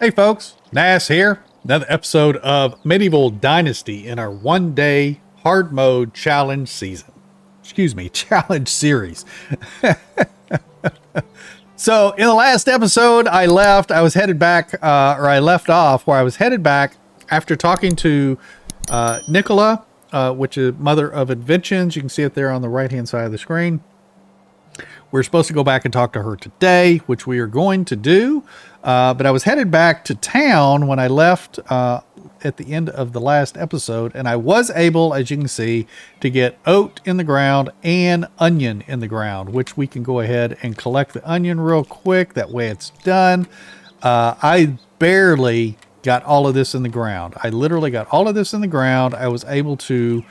Hey folks, Nas here. Another episode of Medieval Dynasty in our one-day hard mode challenge season. Challenge series. So in the last episode, I left off where I was headed back after talking to Nicola, which is Mother of Inventions. You can see it there on the right-hand side of the screen. We're supposed to go back and talk to her today, which we are going to do. But I was headed back to town when I left at the end of the last episode, and I was able, as you can see, to get oat in the ground and onion in the ground, which we can go ahead and collect the onion real quick. That way it's done. I barely got all of this in the ground. I literally got all of this in the ground. I was able to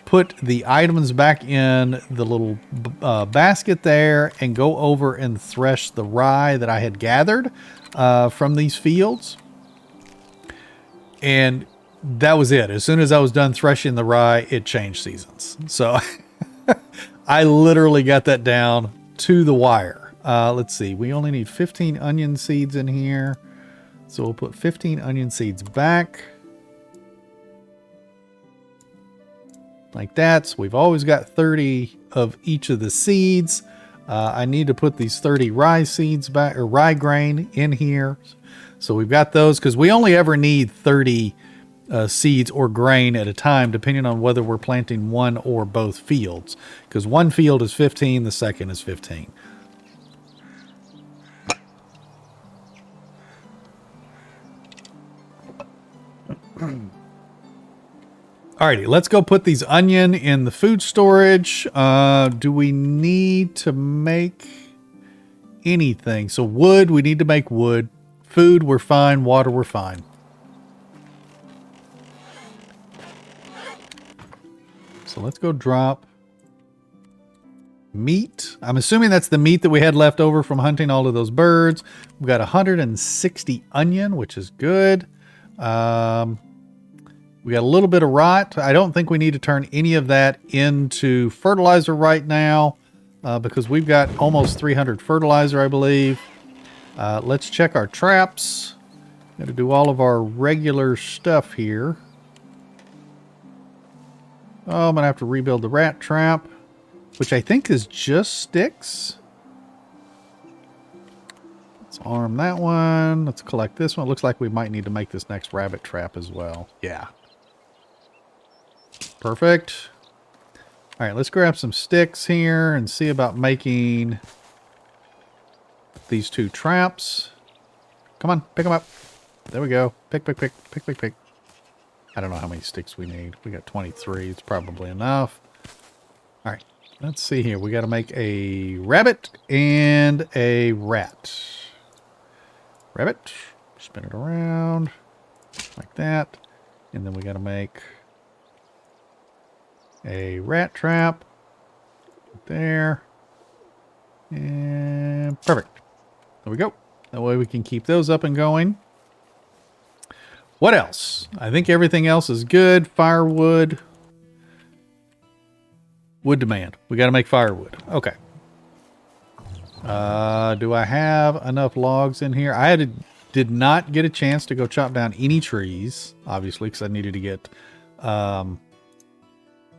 put the items back in the little basket there and go over and thresh the rye that I had gathered from these fields. And that was it. As soon as I was done threshing the rye, it changed seasons. So I literally got that down to the wire. Let's see. We only need 15 onion seeds in here. So we'll put 15 onion seeds back. Like that. So we've always got 30 of each of the seeds. I need to put these 30 rye seeds back, or rye grain in here. So we've got those because we only ever need 30 seeds or grain at a time, depending on whether we're planting one or both fields. Because one field is 15, the second is 15. Alrighty, let's go put these onion in the food storage. Do we need to make anything? So wood, we need to make wood. Food, we're fine. Water, we're fine. So let's go drop meat. I'm assuming that's the meat that we had left over from hunting all of those birds. We've got 160 onion, which is good. We got a little bit of rot. I don't think we need to turn any of that into fertilizer right now because we've got almost 300 fertilizer, I believe. Let's check our traps. Got to do all of our regular stuff here. Oh, I'm going to have to rebuild the rat trap, which I think is just sticks. Let's arm that one. Let's collect this one. It looks like we might need to make this next rabbit trap as well. Yeah. Perfect. All right, let's grab some sticks here and see about making these two traps. Come on, pick them up. There we go. Pick. I don't know how many sticks we need. We got 23. It's probably enough. All right, let's see here. We got to make a rabbit and a rat. Rabbit. Spin it around like that. And then we got to make a rat trap there. And perfect. There we go. That way we can keep those up and going. What else? I think everything else is good. Firewood. Wood demand. We got to make firewood. Okay. Do I have enough logs in here? Did not get a chance to go chop down any trees, obviously, because I needed to get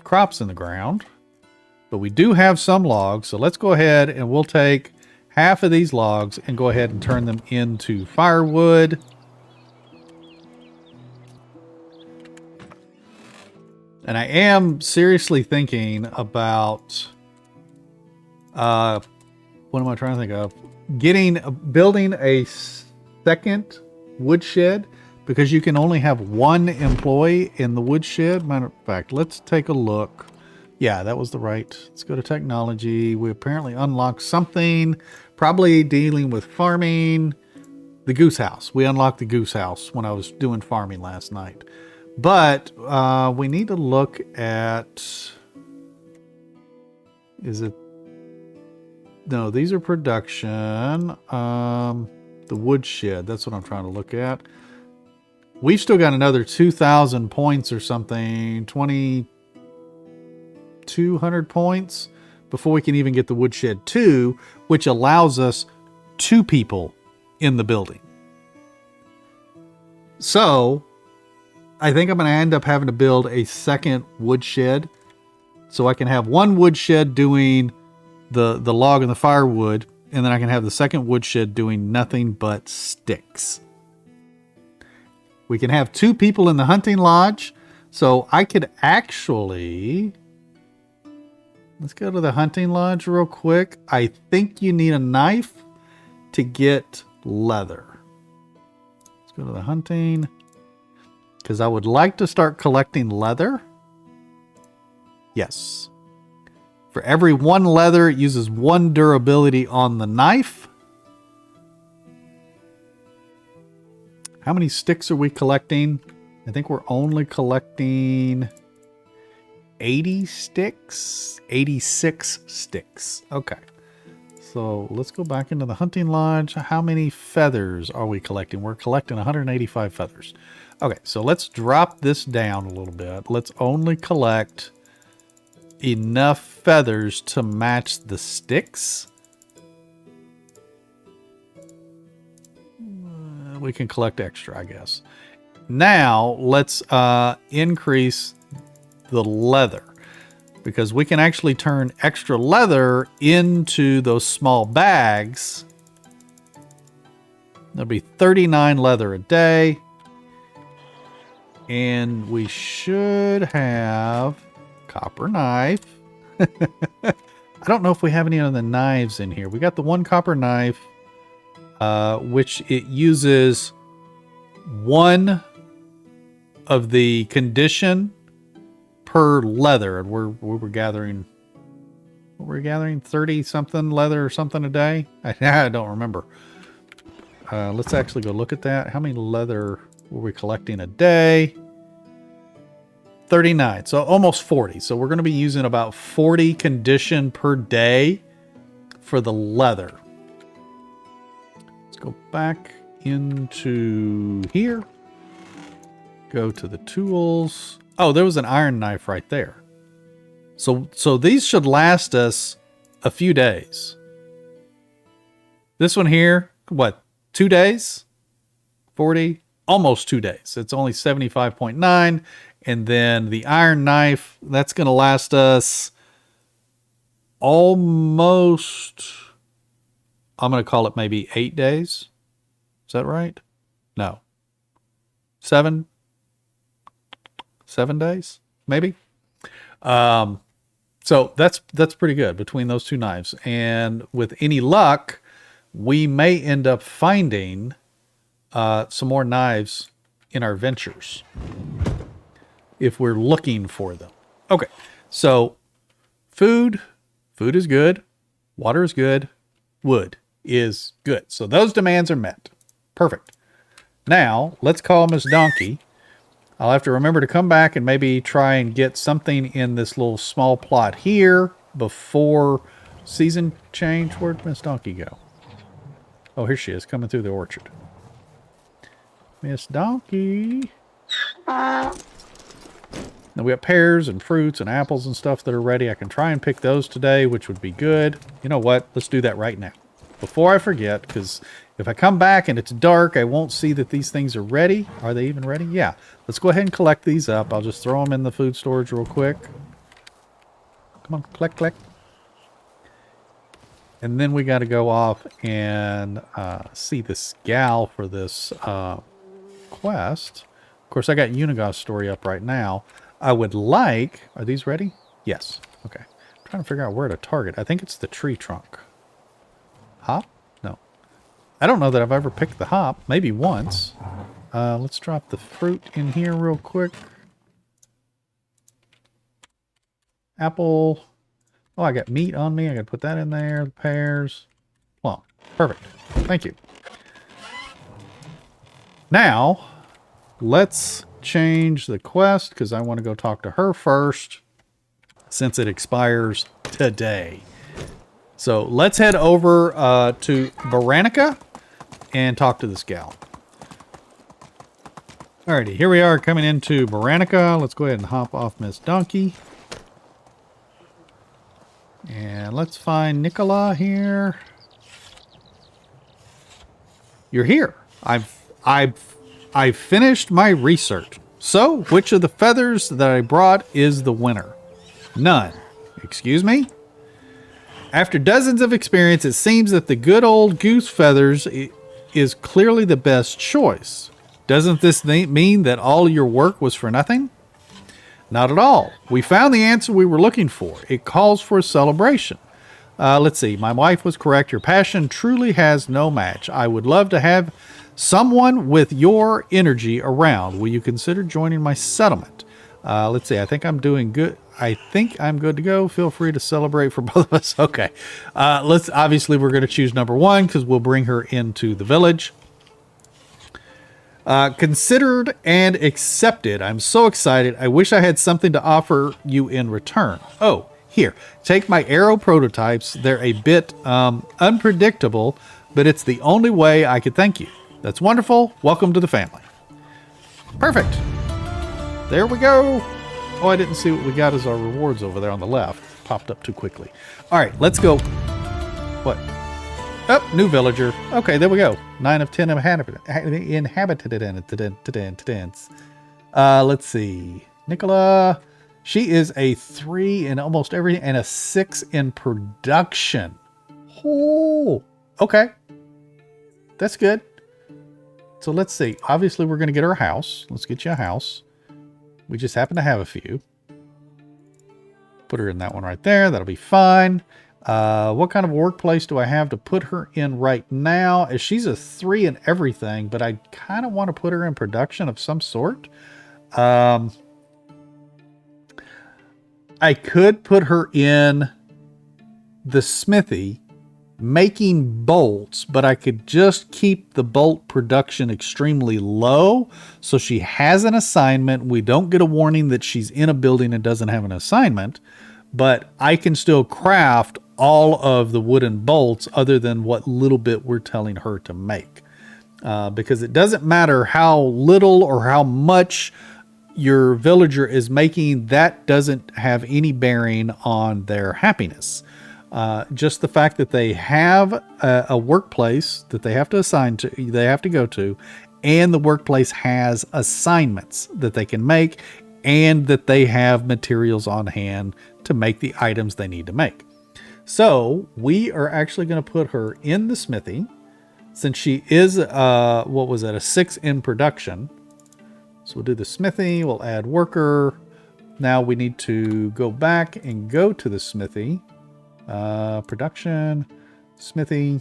crops in the ground. But we do have some logs, so let's go ahead and we'll take half of these logs and go ahead and turn them into firewood. And I am seriously thinking about what am I trying to think of? Building a second woodshed, because you can only have one employee in the woodshed. Matter of fact, let's take a look. Yeah, that was the right. Let's go to technology. We apparently unlocked something, probably dealing with farming. The goose house. We unlocked the goose house when I was doing farming last night. But we need to look at, is it, no, these are production. The woodshed, that's what I'm trying to look at. We've still got another 2,000 points or something, 2,200 points before we can even get the woodshed 2, which allows us 2 people in the building. So I think I'm going to end up having to build a second woodshed, so I can have one woodshed doing the log and the firewood, and then I can have the second woodshed doing nothing but sticks. We can have 2 people in the hunting lodge, so I could actually... Let's go to the hunting lodge real quick. I think you need a knife to get leather. Let's go to the hunting, because I would like to start collecting leather. Yes. For every 1 leather, it uses 1 durability on the knife. How many sticks are we collecting? I think we're only collecting 80 sticks, 86 sticks. Okay. So let's go back into the hunting lodge. How many feathers are we collecting? We're collecting 185 feathers. Okay, so let's drop this down a little bit. Let's only collect enough feathers to match the sticks. We can collect extra, I guess. Now let's increase the leather, because we can actually turn extra leather into those small bags. There'll be 39 leather a day, and we should have copper knife. I don't know if we have any of the knives in here. We got the 1 copper knife, which it uses 1 of the condition per leather, and we were gathering 30 something leather or something a day. I don't remember. Let's actually go look at that. How many leather were we collecting a day? 39, so almost 40. So we're going to be using about 40 condition per day for the leather. Let's go back into here. Go to the tools. Oh, there was an iron knife right there. So these should last us a few days. This one here, what, 2 days? 40? Almost 2 days. It's only 75.9. And then the iron knife, that's going to last us almost, I'm going to call it maybe 8 days. Is that right? No. 7 days, maybe. So that's pretty good between those 2 knives. And with any luck, we may end up finding some more knives in our ventures if we're looking for them. Okay, so food is good, water is good, wood is good. So those demands are met. Perfect. Now let's call Miss Donkey. I'll have to remember to come back and maybe try and get something in this little small plot here before season change. Where'd Miss Donkey go? Oh, here she is, coming through the orchard. Miss Donkey. Now we got pears and fruits and apples and stuff that are ready. I can try and pick those today, which would be good. You know what? Let's do that right now, before I forget, because if I come back and it's dark, I won't see that these things are ready. Are they even ready? Yeah. Let's go ahead and collect these up. I'll just throw them in the food storage real quick. Come on, collect. And then we got to go off and see this gal for this quest. Of course, I got Unigost story up right now. I would like... Are these ready? Yes. Okay. I'm trying to figure out where to target. I think it's the tree trunk. Hop? No. I don't know that I've ever picked the hop. Maybe once. Let's drop the fruit in here real quick. Apple. Oh, I got meat on me. I got to put that in there. The pears. Plum. Perfect. Thank you. Now, let's change the quest because I want to go talk to her first since it expires today. So let's head over to Baranica and talk to this gal. Alrighty, here we are coming into Baranica. Let's go ahead and hop off Miss Donkey. And let's find Nicola here. You're here. I've I finished my research. So, which of the feathers that I brought is the winner? None. Excuse me? After dozens of experience, it seems that the good old goose feathers is clearly the best choice. Doesn't this mean that all your work was for nothing? Not at all. We found the answer we were looking for. It calls for a celebration. Let's see. My wife was correct. Your passion truly has no match. I would love to have someone with your energy around. Will you consider joining my settlement? Let's see. I think I'm doing good. I think I'm good to go. Feel free to celebrate for both of us. Okay. Obviously we're going to choose number 1 because we'll bring her into the village. Considered and accepted. I'm so excited. I wish I had something to offer you in return. Oh, here, take my arrow prototypes. They're a bit unpredictable, but it's the only way I could thank you. That's wonderful. Welcome to the family. Perfect. There we go. Oh, I didn't see what we got as our rewards over there on the left. Popped up too quickly. All right, let's go. What? Oh, new villager. Okay, there we go. 9 of 10 inhabitants. Let's see. Nicola. She is a 3 in almost everything and a 6 in production. Oh, okay. That's good. So let's see. Obviously, we're going to get her a house. Let's get you a house. We just happen to have a few. Put her in that one right there. That'll be fine. What kind of workplace do I have to put her in right now? As she's a 3 in everything, but I kind of want to put her in production of some sort. I could put her in the smithy making bolts, but I could just keep the bolt production extremely low. So she has an assignment. We don't get a warning that she's in a building and doesn't have an assignment, but I can still craft all of the wooden bolts other than what little bit we're telling her to make. Because it doesn't matter how little or how much your villager is making, that doesn't have any bearing on their happiness. Just the fact that they have a workplace that they have to assign to, they have to go to, and the workplace has assignments that they can make, and that they have materials on hand to make the items they need to make. So we are actually going to put her in the smithy, since she is what was it, a 6 in production. So we'll do the smithy, we'll add worker. Now we need to go back and go to the smithy. Production, smithy.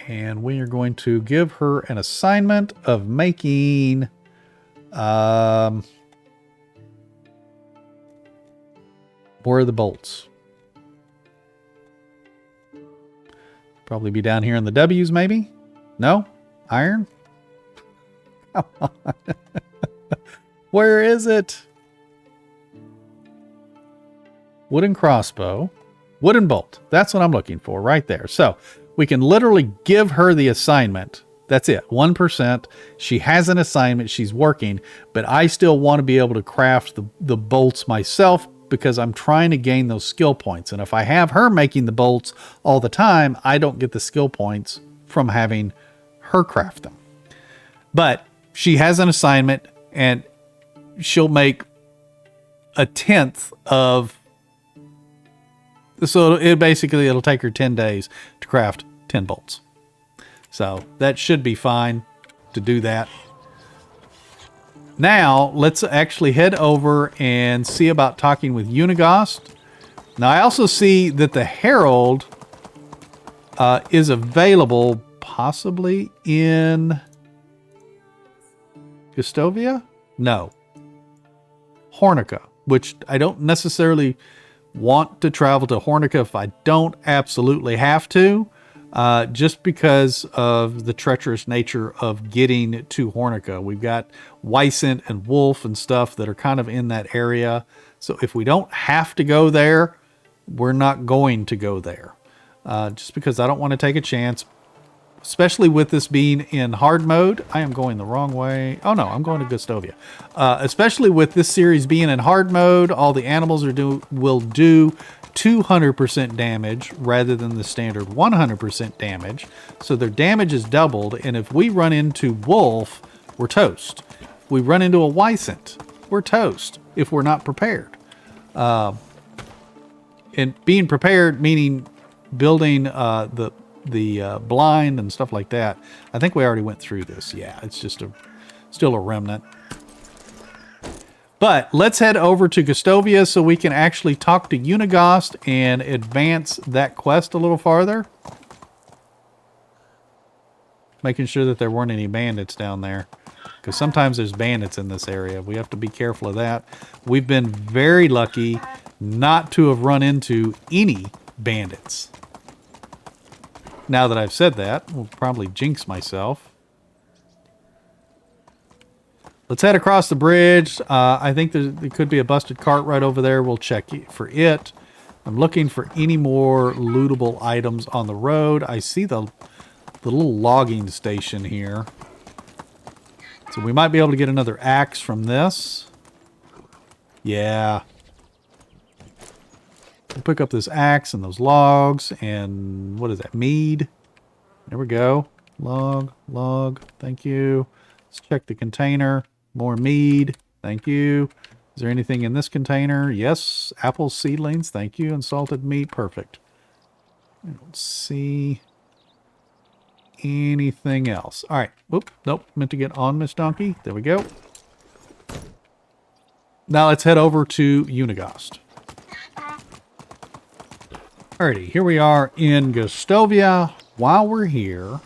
And we are going to give her an assignment of making more of the bolts. Probably be down here in the W's maybe? No? Iron? Come on. Where is it? Wooden crossbow. Wooden bolt. That's what I'm looking for right there. So we can literally give her the assignment. That's it. 1%. She has an assignment. She's working. But I still want to be able to craft the bolts myself because I'm trying to gain those skill points. And if I have her making the bolts all the time, I don't get the skill points from having her craft them. But she has an assignment and she'll make a 10th of... So it'll take her 10 days to craft 10 bolts. So that should be fine to do that. Now let's actually head over and see about talking with Unigost. Now I also see that the Herald is available possibly in Gustovia? No. Hornica, which I don't necessarily want to travel to Hornica if I don't absolutely have to, just because of the treacherous nature of getting to Hornica. We've got Wysant and Wolf and stuff that are kind of in that area. So if we don't have to go there, we're not going to go there. Just because I don't want to take a chance, especially with this being in hard mode. I am going the wrong way. Oh no, I'm going to Gustovia. Especially with this series being in hard mode, all the animals will do 200% damage rather than the standard 100% damage. So their damage is doubled. And if we run into wolf, we're toast. If we run into a Wycent, we're toast if we're not prepared. And being prepared, meaning building the blind and stuff like that. I think we already went through this. Yeah, it's just still a remnant. But let's head over to Gustovia so we can actually talk to Unigost and advance that quest a little farther. Making sure that there weren't any bandits down there. Because sometimes there's bandits in this area. We have to be careful of that. We've been very lucky not to have run into any bandits. Now that I've said that, I'll probably jinx myself. Let's head across the bridge. I think there could be a busted cart right over there. We'll check for it. I'm looking for any more lootable items on the road. I see the little logging station here. So we might be able to get another axe from this. Yeah. We'll pick up this axe and those logs and what is that? Mead. There we go. Log. Thank you. Let's check the container. More mead. Thank you. Is there anything in this container? Yes. Apple seedlings. Thank you. And salted meat. Perfect. I don't see anything else. All right. Whoop. Nope. Meant to get on Miss Donkey. There we go. Now let's head over to Unigost. Alrighty. Here we are in Gustovia. While we're here...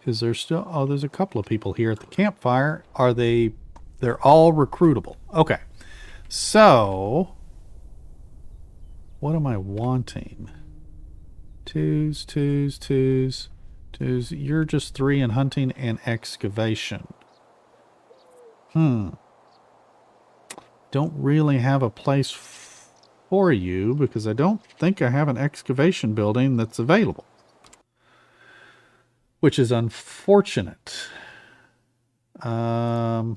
Is there still... Oh, there's a couple of people here at the campfire. Are they... They're all recruitable. Okay. So... What am I wanting? Twos. You're just 3 in hunting and excavation. Don't really have a place for you because I don't think I have an excavation building that's available. Which is unfortunate. Yeah,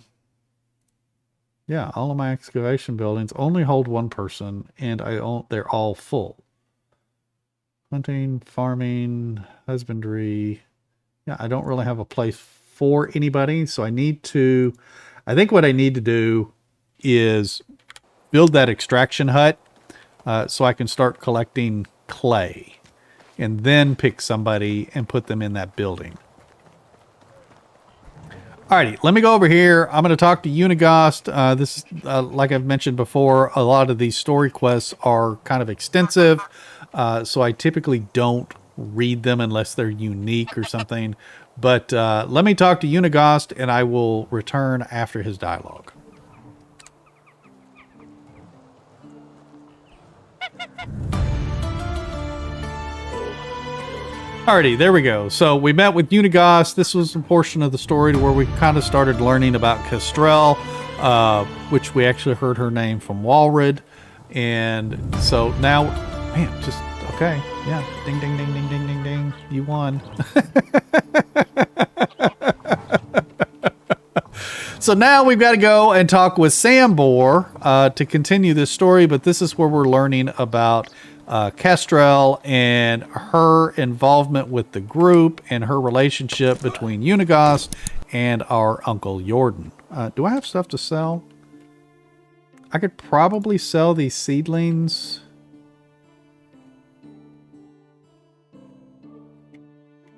all of my excavation buildings only hold 1 person, and they're all full. Hunting, farming, husbandry. Yeah, I don't really have a place for anybody, so I think what I need to do is build that extraction hut so I can start collecting clay. And then pick somebody and put them in that building. Alrighty, let me go over here. I'm going to talk to Unigost. This is, like I've mentioned before, a lot of these story quests are kind of extensive. So I typically don't read them unless they're unique or something. But let me talk to Unigost and I will return after his dialogue. Alrighty, there we go. So we met with Unigost. This was a portion of the story to where we kind of started learning about Kestrel, which we actually heard her name from Walred. And so now, man, just, okay. Yeah. Ding, ding, ding, ding, ding, ding, ding. You won. So now we've got to go and talk with Sambor to continue this story. But this is where we're learning about Kestrel and her involvement with the group and her relationship between Unigost and our Uncle Jordan. Do I have stuff to sell? I could probably sell these seedlings.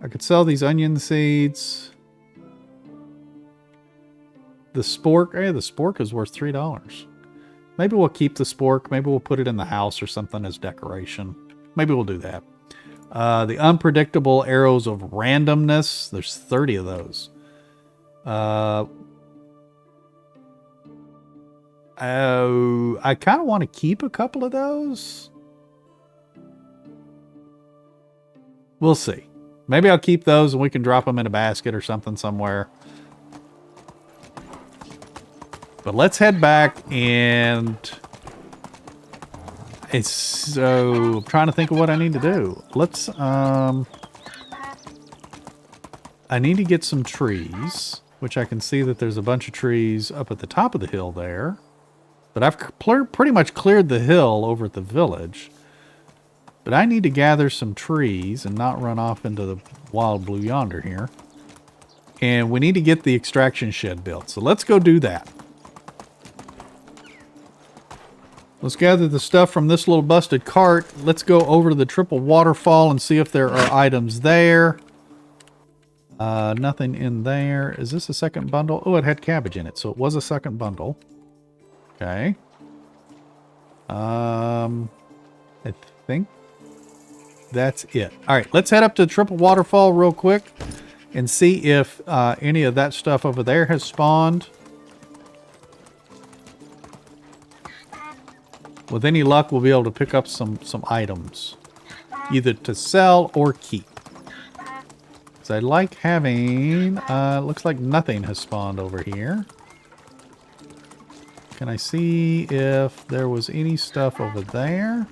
I could sell these onion seeds. The spork, the spork is worth $3. Maybe we'll keep the spork. Maybe we'll put it in the house or something as decoration. Maybe we'll do that. The unpredictable arrows of randomness. There's 30 of those. I kind of want to keep a couple of those. We'll see. Maybe I'll keep those and we can drop them in a basket or something somewhere. But let's head back and so I'm trying to think of what I need to do. Let's I need to get some trees, which I can see that there's a bunch of trees up at the top of the hill there. But I've pretty much cleared the hill over at the village. But I need to gather some trees and not run off into the wild blue yonder here. And we need to get the extraction shed built. So let's go do that. Let's gather the stuff from this little busted cart. Let's go over to the triple waterfall and see if there are items there. Nothing in there. Is this a second bundle? Oh, it had cabbage in it, so it was a second bundle. Okay. I think that's it. All right, let's head up to the triple waterfall real quick and see if any of that stuff over there has spawned. With any luck, we'll be able to pick up some items, either to sell or keep. So I like having, looks like nothing has spawned over here. Can I see if there was any stuff over there?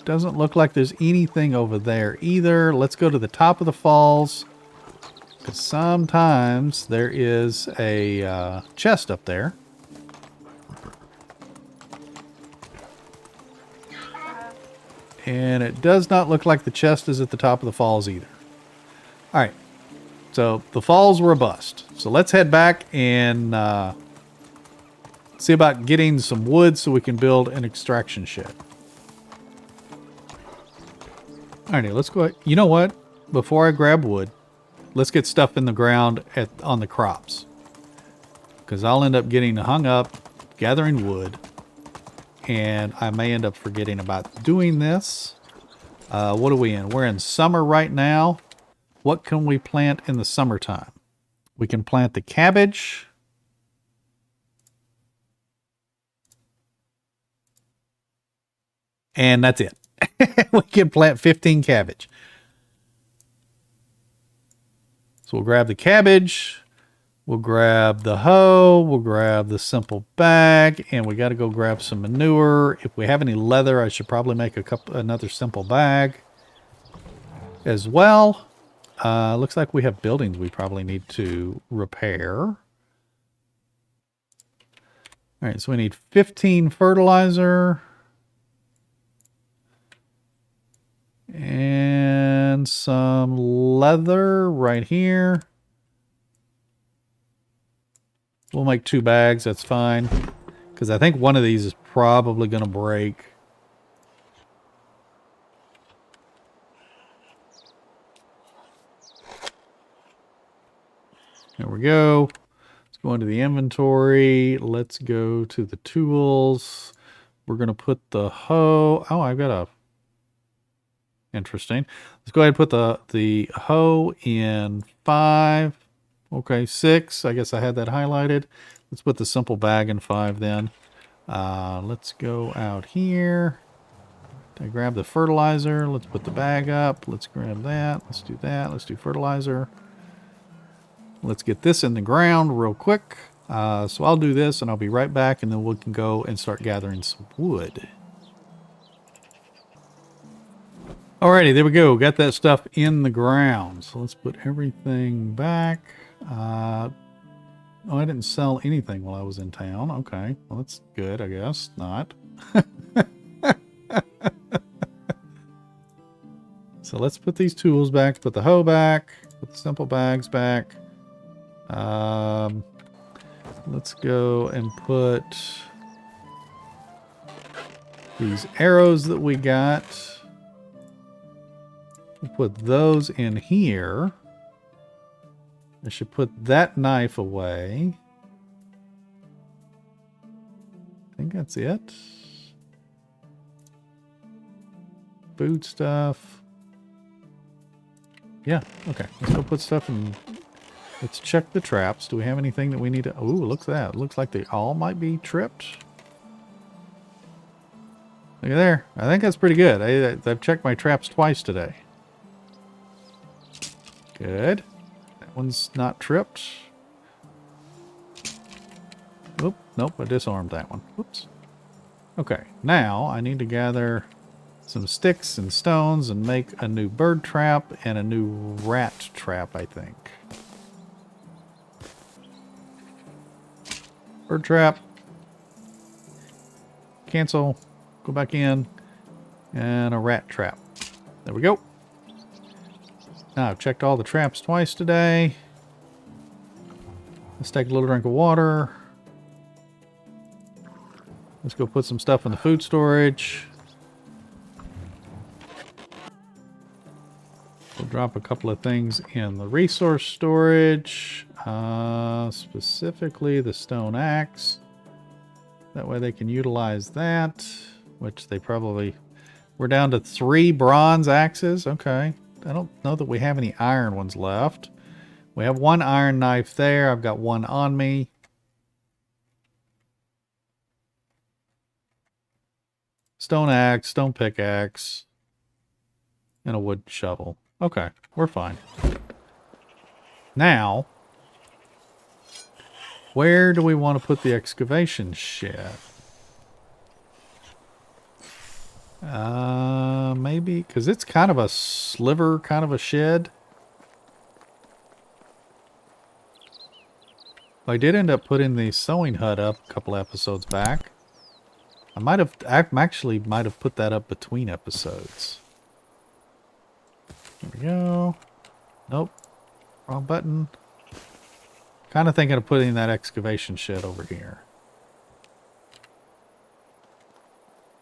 Doesn't look like there's anything over there either. Let's go to the top of the falls, because sometimes there is a chest up there. And it does not look like the chest is at the top of the falls either. All right. So the falls were a bust. So let's head back and see about getting some wood so we can build an extraction shed. All right, let's go ahead. You know what? Before I grab wood, let's get stuff in the ground on the crops. Because I'll end up getting hung up gathering wood. And I may end up forgetting about doing this. What are we in? We're in summer right now. What can we plant in the summertime? We can plant the cabbage. And that's it. We can plant 15 cabbage. So we'll grab the cabbage. We'll grab the hoe, we'll grab the simple bag, and we got to go grab some manure. If we have any leather, I should probably make another simple bag as well. Looks like we have buildings we probably need to repair. All right, so we need 15 fertilizer. And some leather right here. We'll make 2 bags, that's fine. Because I think one of these is probably going to break. There we go. Let's go into the inventory. Let's go to the tools. We're going to put the hoe. Oh, I've got a... Interesting. Let's go ahead and put the hoe in 5. Okay, 6. I guess I had that highlighted. Let's put the simple bag in 5 then. Let's go out here. I grab the fertilizer. Let's put the bag up. Let's grab that. Let's do that. Let's do fertilizer. Let's get this in the ground real quick. So I'll do this and I'll be right back, and then we can go and start gathering some wood. Alrighty, there we go. Got that stuff in the ground. So let's put everything back. Oh, I didn't sell anything while I was in town. Okay, well, that's good, I guess. Not. So let's put these tools back. Put the hoe back. Put the simple bags back. Let's go and put these arrows that we got. We'll put those in here. I should put that knife away. I think that's it. Food stuff. Yeah, okay. Let's go put stuff in. Let's check the traps. Do we have anything that we need to... Ooh, look at that. Looks like they all might be tripped. Look at there. I think that's pretty good. I've checked my traps twice today. Good. That one's not tripped. Oop, nope, I disarmed that one. Whoops. Okay, now I need to gather some sticks and stones and make a new bird trap and a new rat trap, I think. Bird trap. cancel, go back in, and a rat trap. There we go. Now I've checked all the traps twice today. Let's take a little drink of water. Let's go put some stuff in the food storage. We'll drop a couple of things in the resource storage. Specifically the stone axe. That way they can utilize that, which they probably... We're down to 3 bronze axes. Okay. I don't know that we have any iron ones left. We have 1 iron knife there. I've got 1 on me. Stone axe, stone pickaxe, and a wood shovel. Okay, we're fine. Now, where do we want to put the excavation shed? Maybe, because it's kind of a sliver, kind of a shed. I did end up putting the sewing hut up a couple episodes back. I actually might have put that up between episodes. Here we go. Nope. Wrong button. Kind of thinking of putting that excavation shed over here.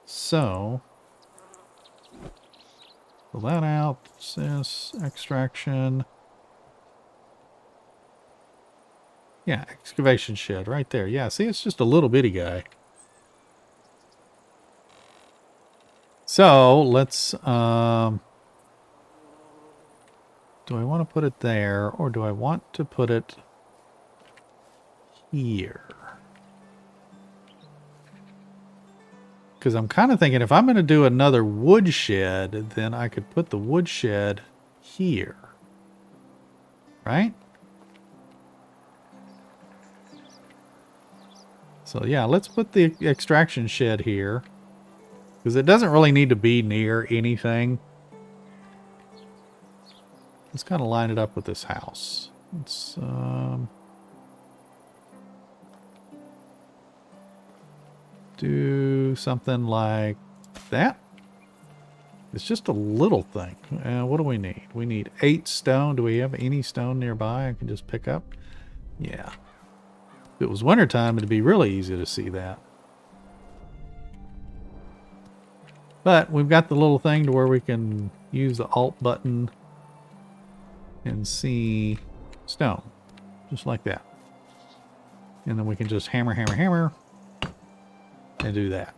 So, pull that out. This extraction. Yeah, excavation shed right there. Yeah, see, it's just a little bitty guy. So, let's, do I want to put it there, or do I want to put it here? Because I'm kind of thinking if I'm going to do another woodshed, then I could put the woodshed here. Right? So yeah, let's put the extraction shed here. Because it doesn't really need to be near anything. Let's kind of line it up with this house. Let's do something like that. It's just a little thing. What do we need? We need 8 stone. Do we have any stone nearby I can just pick up? Yeah. If it was wintertime, it'd be really easy to see that. But we've got the little thing to where we can use the Alt button and see stone. Just like that. And then we can just hammer, hammer, hammer and do that.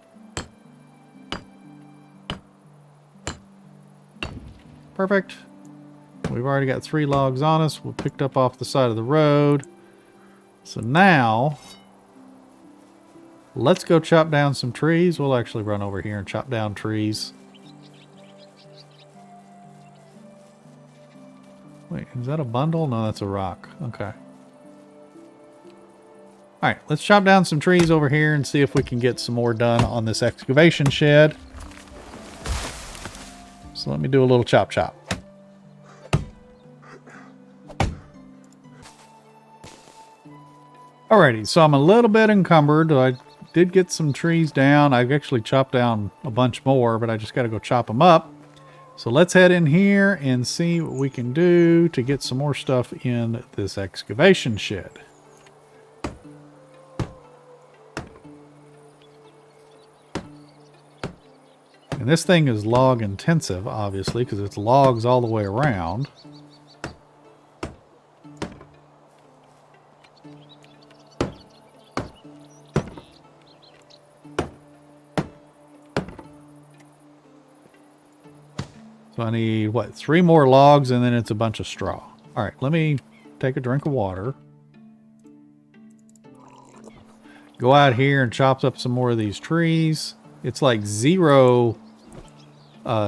Perfect. We've already got 3 logs on us. We picked up off the side of the road. So now, let's go chop down some trees. We'll actually run over here and chop down trees. Wait, is that a bundle? No, that's a rock. Okay. Alright, let's chop down some trees over here and see if we can get some more done on this excavation shed. So let me do a little chop chop. Alrighty, so I'm a little bit encumbered. I did get some trees down. I've actually chopped down a bunch more, but I just got to go chop them up. So let's head in here and see what we can do to get some more stuff in this excavation shed. And this thing is log intensive, obviously, because it's logs all the way around. So I need, what, 3 more logs and then it's a bunch of straw. All right, let me take a drink of water. Go out here and chop up some more of these trees. It's like 0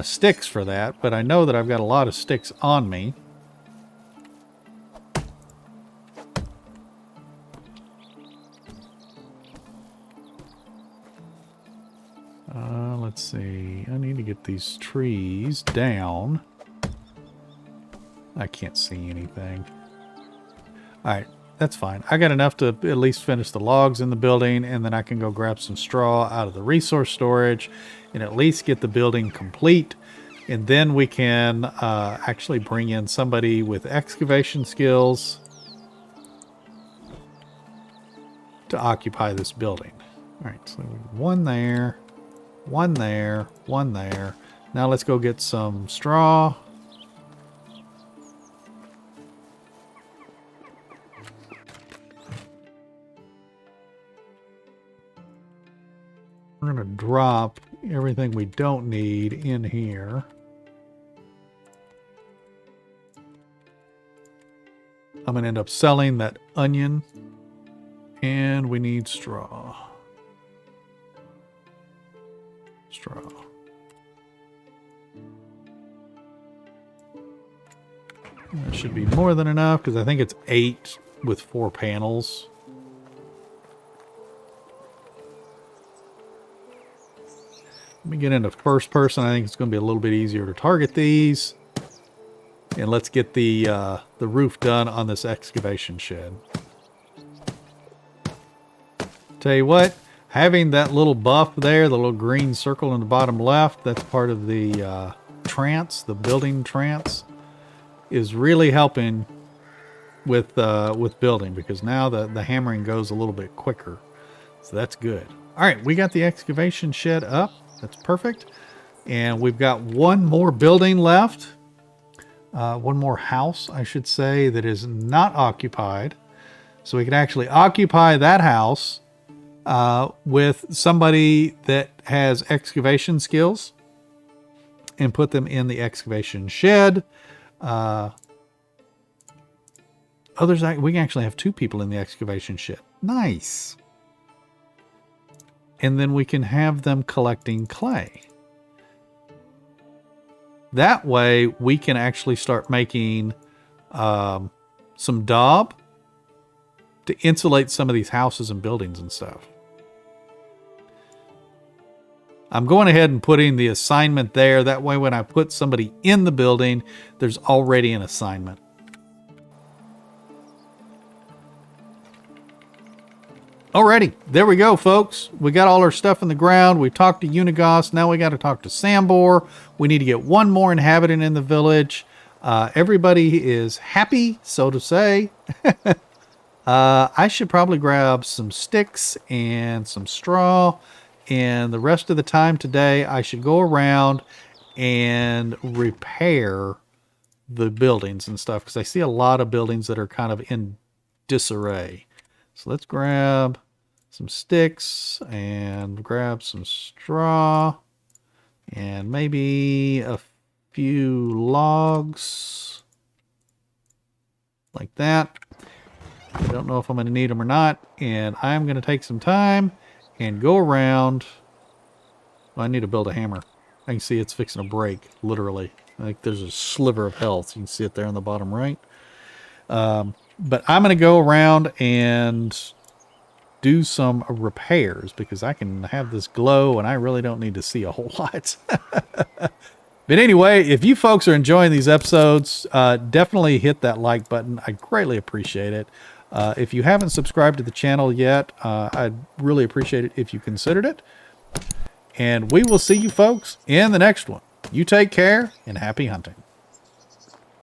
sticks for that, but I know that I've got a lot of sticks on me. Let's see. I need to get these trees down. I can't see anything. All right. that's fine. I got enough to at least finish the logs in the building, and then I can go grab some straw out of the resource storage and at least get the building complete. And then we can actually bring in somebody with excavation skills to occupy this building. All right, so one there, one there, one there. Now let's go get some straw. We're going to drop everything we don't need in here. I'm going to end up selling that onion. And we need straw. Straw. That should be more than enough because I think it's 8 with 4 panels. Let me get into first person. I think it's going to be a little bit easier to target these. And let's get the roof done on this excavation shed. Tell you what, having that little buff there, the little green circle in the bottom left, that's part of the trance, the building trance, is really helping with building, because now the hammering goes a little bit quicker. So that's good. All right, we got the excavation shed up. That's perfect. And we've got one more building left. One more house, I should say, that is not occupied. So we can actually occupy that house with somebody that has excavation skills and put them in the excavation shed. We can actually have 2 people in the excavation shed. Nice. And then we can have them collecting clay. That way we can actually start making some daub to insulate some of these houses and buildings and stuff. I'm going ahead and putting the assignment there. That way when I put somebody in the building, there's already an assignment. Alrighty, there we go, folks. We got all our stuff in the ground. We talked to Unigost. Now we got to talk to Sambor. We need to get one more inhabitant in the village. Everybody is happy, so to say. I should probably grab some sticks and some straw. And the rest of the time today, I should go around and repair the buildings and stuff, because I see a lot of buildings that are kind of in disarray. So let's grab some sticks and grab some straw and maybe a few logs like that. I don't know if I'm going to need them or not. And I'm going to take some time and go around. Well, I need to build a hammer. I can see it's fixing to break, literally. Like there's a sliver of health. You can see it there on the bottom right. But I'm going to go around and do some repairs because I can have this glow and I really don't need to see a whole lot. But anyway, if you folks are enjoying these episodes, definitely hit that like button. I greatly appreciate it. If you haven't subscribed to the channel yet, I'd really appreciate it if you considered it. And we will see you folks in the next one. You take care and happy hunting.